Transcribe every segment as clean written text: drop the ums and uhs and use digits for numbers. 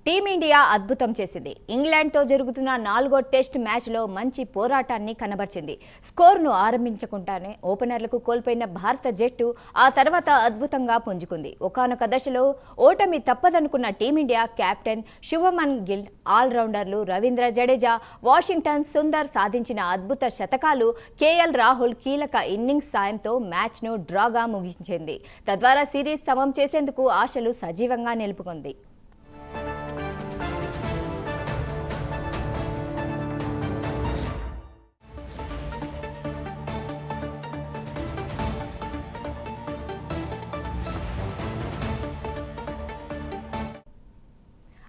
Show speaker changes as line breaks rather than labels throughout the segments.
Team India అద్భుతం చేసింది. ఇంగ్లాండ్తో జరుగుతున్న 4వ టెస్ట్ మ్యాచ్లో మంచి పోరాటాన్ని కనబర్చింది. స్కోర్ను ఆరంభించకుండానే ఓపెనర్లకు కోల్పోయిన భారత జట్టు ఆ తర్వాత అద్భుతంగా పుంజుకుంది. ఒకానొక దశలో ఓటమి తప్పదనుకున్న టీమిండియా కెప్టెన్ శుభమన్ గిల్, ఆల్రౌండర్లు రవీంద్ర జడేజా, వాషింగ్టన్ సుందర్ సాధించిన అద్భుత శతకాలు, కేఎల్ రాహుల్ కీలక ఇన్నింగ్స్ సాయంతో మ్యాచ్ను డ్రాగా ముగించింది. తద్వారా సిరీస్ సమం చేసేందుకు ఆశలు సజీవంగా నిలుపుకుంది.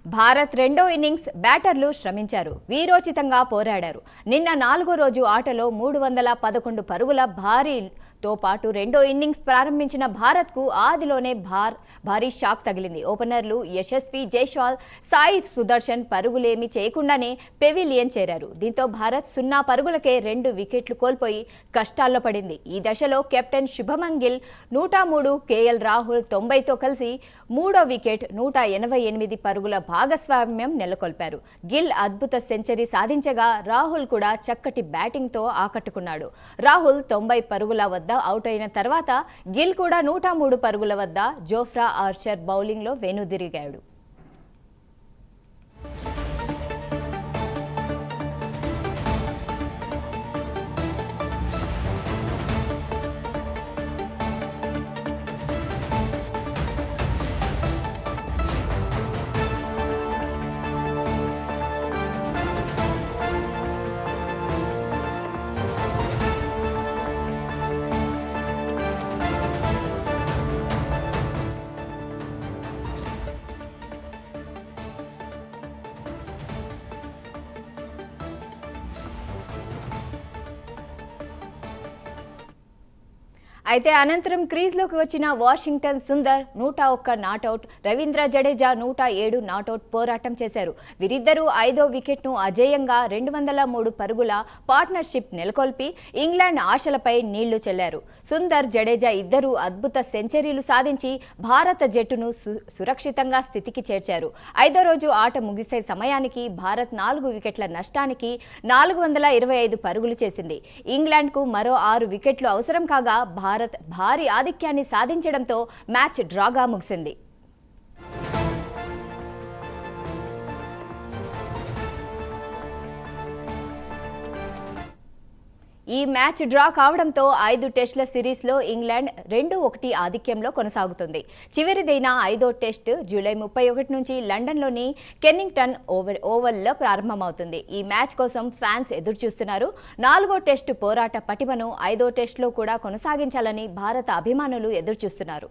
భారత్ రెండో ఇన్నింగ్స్ బ్యాటర్లు శ్రమించారు, వీరోచితంగా పోరాడారు. నిన్న 4వ రోజు ఆటలో 311 పరుగుల భారీతో పాటు రెండో ఇన్నింగ్స్ ప్రారంభించిన భారత్కు ఆదిలోనే భారీ షాక్ తగిలింది. ఓపెనర్లు యశస్వి జైస్వాల్, సాయి సుదర్శన్ పరుగులేమీ చేయకుండానే పెవిలియన్ చేరారు. దీంతో భారత్ 0 పరుగులకే 2 వికెట్లు కోల్పోయి కష్టాల్లో పడింది. ఈ దశలో కెప్టెన్ శుభమన్ గిల్ 103, కేఎల్ రాహుల్ 90తో కలిసి 3వ వికెట్ 188 పరుగుల భాగస్వామ్యం నెలకొల్పారు. గిల్ అద్భుత సెంచరీ సాధించగా రాహుల్ కూడా చక్కటి బ్యాటింగ్తో ఆకట్టుకున్నాడు. రాహుల్ 90 పరుగుల వద్ద అవుట్ అయిన తర్వాత గిల్ కూడా 103 పరుగుల వద్ద జోఫ్రా ఆర్చర్ బౌలింగ్లో వెనుదిరిగాడు. అయితే అనంతరం క్రీజ్లోకి వచ్చిన Washington Sundar 101 not out, Ravindra Jadeja 107 not out పోరాటం చేశారు. వీరిద్దరూ 5వ వికెట్ను అజేయంగా 203 పరుగుల పార్ట్నర్షిప్ నెలకొల్పి ఇంగ్లాండ్ ఆశలపై నీళ్లు చెల్లారు. సుందర్, జడేజా ఇద్దరూ అద్భుత సెంచరీలు సాధించి భారత జట్టును సురక్షితంగా స్థితికి చేర్చారు. 5వ రోజు ఆట ముగిసే సమయానికి భారత్ 4 వికెట్ల నష్టానికి 425 పరుగులు చేసింది. ఇంగ్లాండ్కు మరో 6 వికెట్లు అవసరం కాగా భారత్ భారీ ఆధిక్యాన్ని సాధించడంతో మ్యాచ్ డ్రాగా ముగిసింది. ఈ మ్యాచ్ డ్రా కావడంతో 5 టెస్టుల సిరీస్లో ఇంగ్లాండ్ 2-1 ఆధిక్యంలో కొనసాగుతుంది. చివరిదైన 5వ టెస్ట్ జూలై 31 నుంచి లండన్లోని కెన్నింగ్టన్ ఓవల్లో ప్రారంభమవుతుంది. ఈ మ్యాచ్ కోసం ఫ్యాన్స్ ఎదురుచూస్తున్నారు. 4వ టెస్టు పోరాట పటిమను 5వ టెస్టులో కూడా కొనసాగించాలని భారత అభిమానులు ఎదురుచూస్తున్నారు.